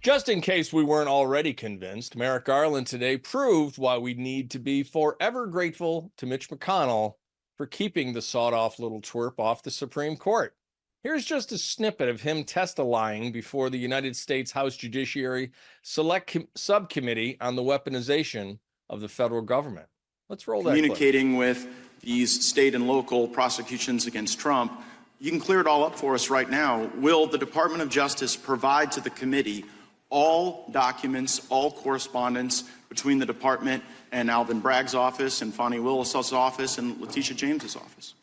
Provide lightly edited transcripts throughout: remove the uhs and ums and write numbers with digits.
Just in case we weren't already convinced, Merrick Garland today proved why we need to be forever grateful to Mitch McConnell for keeping the sawed-off little twerp off the Supreme Court. Here's just a snippet of him testifying before the United States House Judiciary Select Subcommittee on the Weaponization of the Federal Government. Let's roll that clip. Communicating with these state and local prosecutions against Trump, you can clear it all up for us right now. Will the Department of Justice provide to the committee all documents, all correspondence between the department and Alvin Bragg's office and Fani Willis' office and Letitia James's office?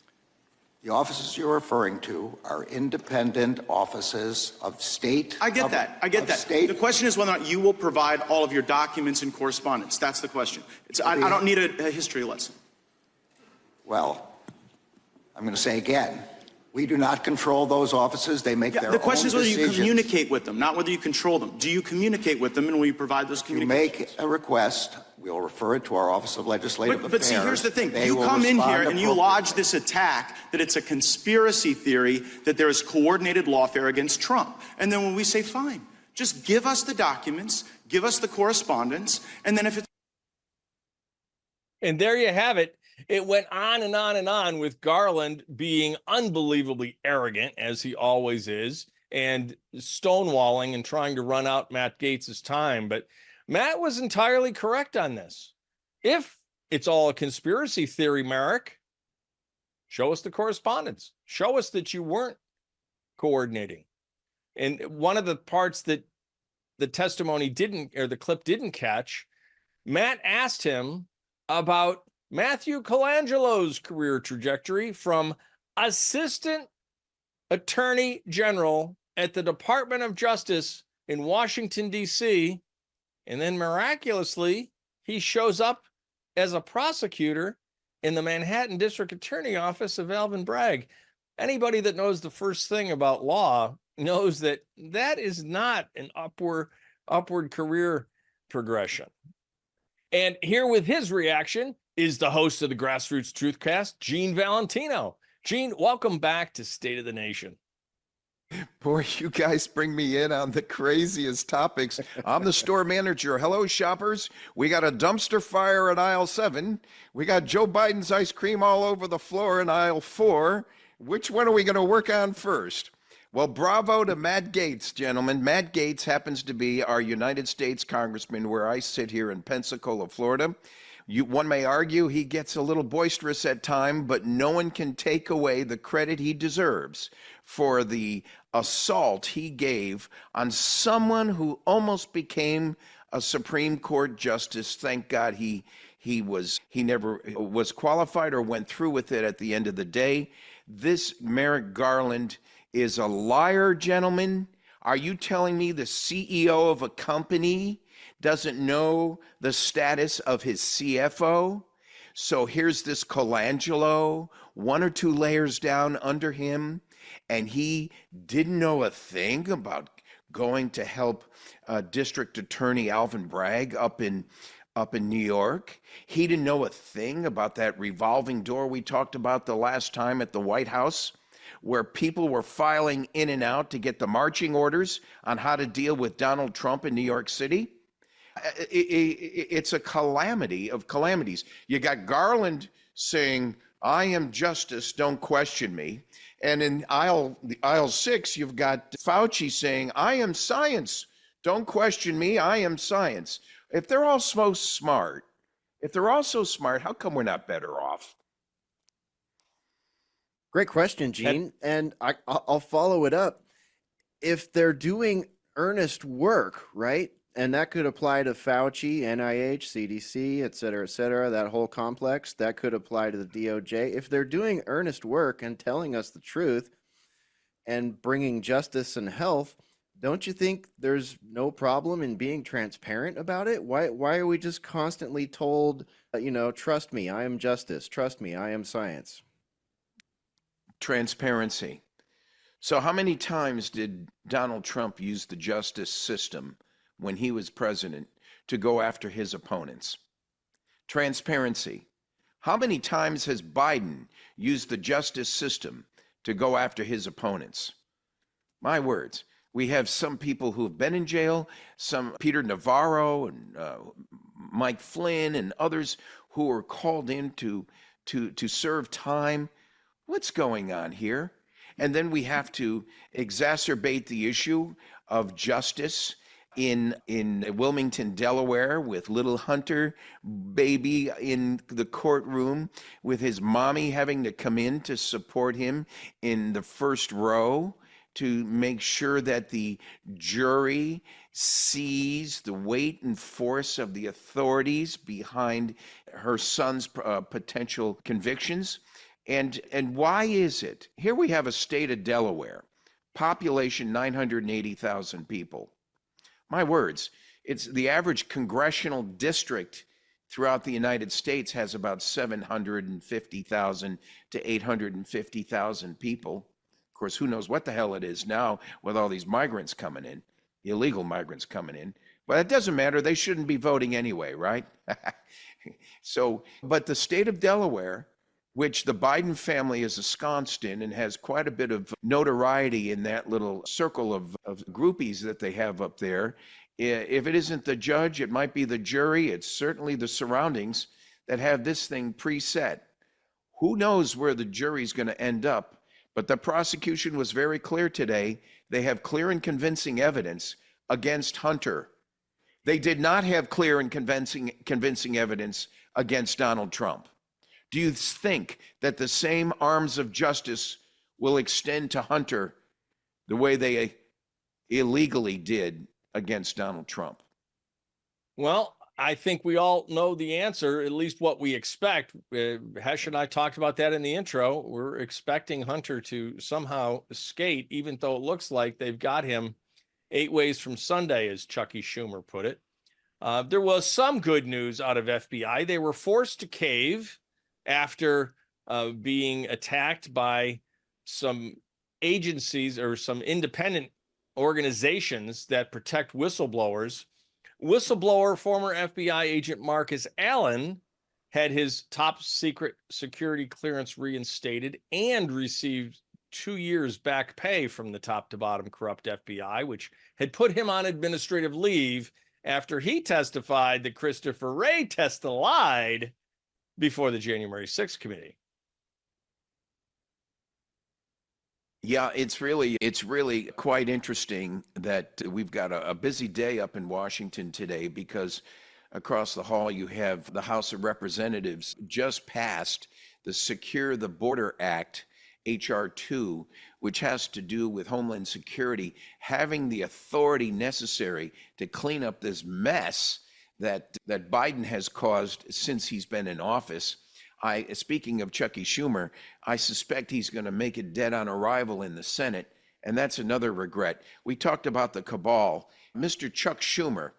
The offices you're referring to are independent offices of state. I get that. The question is whether or not you will provide all of your documents and correspondence. That's the question. I don't need a history lesson. Well, I'm going to say again, we do not control those offices. They make their own decisions. The question is whether you communicate with them, not whether you control them. Do you communicate with them, and will you provide those communications? If you make a request, we'll refer it to our Office of Legislative Affairs. But see, here's the thing. You come in here and you lodge this attack that it's a conspiracy theory, that there is coordinated lawfare against Trump. And then when we say, fine, just give us the documents, give us the correspondence, and then if it's... And there you have it. It went on and on and on with Garland being unbelievably arrogant, as he always is, and stonewalling and trying to run out Matt Gaetz's time. But Matt was entirely correct on this. If it's all a conspiracy theory, Merrick, show us the correspondence. Show us that you weren't coordinating. And one of the parts that the testimony didn't, or the clip didn't catch, Matt asked him about Mathew Colangelo's career trajectory from Assistant Attorney General at the Department of Justice in Washington, D.C., and then miraculously, he shows up as a prosecutor in the Manhattan District Attorney Office of Alvin Bragg. Anybody that knows the first thing about law knows that that is not an upward career progression. And here with his reaction is the host of the Grassroots Truthcast, Gene Valentino. Gene, welcome back to State of the Nation. Boy, you guys bring me in on the craziest topics. I'm the store manager. Hello, shoppers. We got a dumpster fire at aisle 7. We got Joe Biden's ice cream all over the floor in aisle 4. Which one are we going to work on first? Well, bravo to Matt Gaetz, gentlemen. Matt Gaetz happens to be our United States Congressman where I sit here in Pensacola, Florida. One may argue he gets a little boisterous at times, but no one can take away the credit he deserves for the assault he gave on someone who almost became a Supreme Court justice. Thank God he never was qualified or went through with it at the end of the day. This Merrick Garland is a liar, gentlemen. Are you telling me the CEO of a company doesn't know the status of his CFO? So here's this Colangelo, 1 or 2 layers down under him, and he didn't know a thing about going to help District Attorney Alvin Bragg up in New York. He didn't know a thing about that revolving door we talked about the last time at the White House, where people were filing in and out to get the marching orders on how to deal with Donald Trump in New York City. It's a calamity of calamities. You got Garland saying, I am justice, don't question me. And in aisle 6, you've got Fauci saying, I am science, don't question me, I am science. If they're all so smart, how come we're not better off? Great question, Gene. And I'll follow it up. If they're doing earnest work, right? And that could apply to Fauci, NIH, CDC, et cetera, that whole complex. That could apply to the DOJ. If they're doing earnest work and telling us the truth and bringing justice and health, don't you think there's no problem in being transparent about it? Why are we just constantly told, trust me, I am justice. Trust me, I am science. Transparency. So how many times did Donald Trump use the justice system when he was president to go after his opponents? Transparency. How many times has Biden used the justice system to go after his opponents? My words. We have some people who have been in jail, some Peter Navarro and Mike Flynn and others who were called in to serve time. What's going on here? And then we have to exacerbate the issue of justice in Wilmington, Delaware, with little Hunter baby in the courtroom, with his mommy having to come in to support him in the first row to make sure that the jury sees the weight and force of the authorities behind her son's potential convictions. And why is it? Here we have a state of Delaware, population 980,000 people. My words, it's the average congressional district throughout the United States has about 750,000 to 850,000 people. Of course, who knows what the hell it is now with all these migrants coming in, illegal migrants coming in. But it doesn't matter. They shouldn't be voting anyway, right? But the state of Delaware, which the Biden family is ensconced in and has quite a bit of notoriety in that little circle of groupies that they have up there. If it isn't the judge, it might be the jury. It's certainly the surroundings that have this thing preset. Who knows where the jury's going to end up? But the prosecution was very clear today. They have clear and convincing evidence against Hunter. They did not have clear and convincing evidence against Donald Trump. Do you think that the same arms of justice will extend to Hunter the way they illegally did against Donald Trump? Well, I think we all know the answer, at least what we expect. Hesh and I talked about that in the intro. We're expecting Hunter to somehow skate, even though it looks like they've got him 8 ways from Sunday, as Chucky Schumer put it. There was some good news out of FBI. They were forced to cave after being attacked by some agencies or some independent organizations that protect whistleblowers. Whistleblower, former FBI agent Marcus Allen had his top secret security clearance reinstated and received 2 years back pay from the top to bottom corrupt FBI, which had put him on administrative leave after he testified that Christopher Wray lied before the January 6th committee. Yeah, it's really quite interesting that we've got a busy day up in Washington today, because across the hall you have the House of Representatives just passed the Secure the Border Act, H.R. 2, which has to do with Homeland Security having the authority necessary to clean up this mess that Biden has caused since he's been in office. Speaking of Chucky Schumer, I suspect he's going to make it dead on arrival in the Senate, and that's another regret. We talked about the cabal. Mr. Chuck Schumer,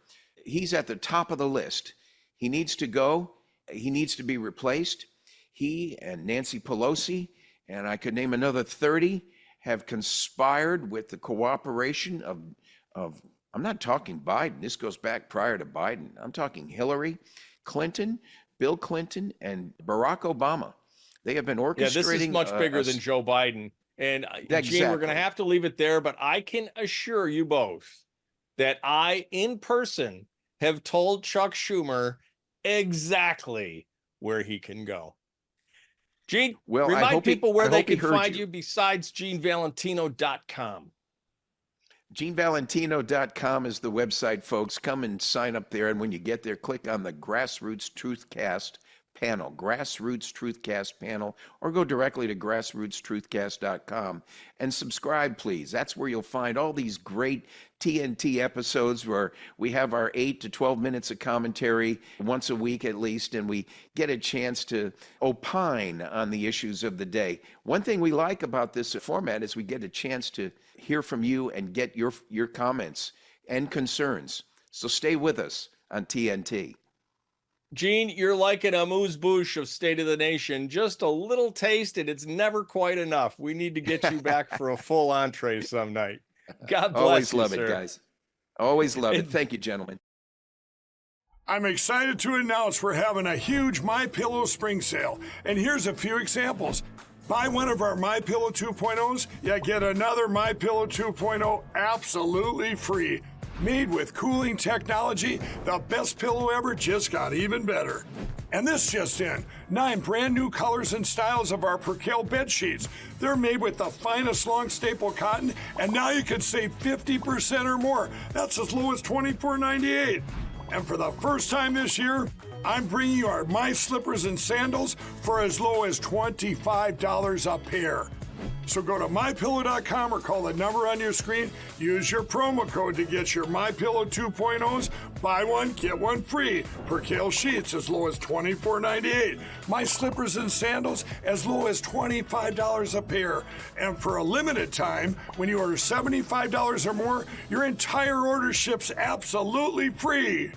he's at the top of the list. He needs to go. He needs to be replaced. He and Nancy Pelosi, and I could name another 30, have conspired with the cooperation of I'm not talking Biden. This goes back prior to Biden. I'm talking Hillary Clinton, Bill Clinton, and Barack Obama. They have been orchestrating. Yeah, this is much bigger than Joe Biden. And Gene, we're going to have to leave it there, but I can assure you both that I, in person, have told Chuck Schumer exactly where he can go. Gene, remind people where they can find you besides GeneValentino.com. GeneValentino.com is the website, folks. Come and sign up there. And when you get there, click on the Grassroots Truthcast panel, Grassroots Truthcast panel, or go directly to grassrootstruthcast.com and subscribe, please. That's where you'll find all these great TNT episodes where we have our 8 to 12 minutes of commentary once a week at least, and we get a chance to opine on the issues of the day. One thing we like about this format is we get a chance to hear from you and get your comments and concerns. So stay with us on TNT. Gene, you're like an amuse-bouche of State of the Nation. Just a little taste, and it's never quite enough. We need to get you back for a full entree some night. God bless Always you, love sir. it, guys. Always love it. Thank you, gentlemen. I'm excited to announce we're having a huge MyPillow spring sale, and here's a few examples. Buy one of our MyPillow 2.0s, you get another MyPillow 2.0 absolutely free. Made with cooling technology, the best pillow ever just got even better. And this just in, 9 brand new colors and styles of our Percale bed sheets. They're made with the finest long staple cotton, and now you can save 50% or more. That's as low as $24.98. And for the first time this year, I'm bringing you our My Slippers and Sandals for as low as $25 a pair. So go to MyPillow.com or call the number on your screen. Use your promo code to get your MyPillow 2.0s. Buy one, get one free. Percale sheets as low as $24.98. My Slippers and Sandals as low as $25 a pair. And for a limited time, when you order $75 or more, your entire order ships absolutely free.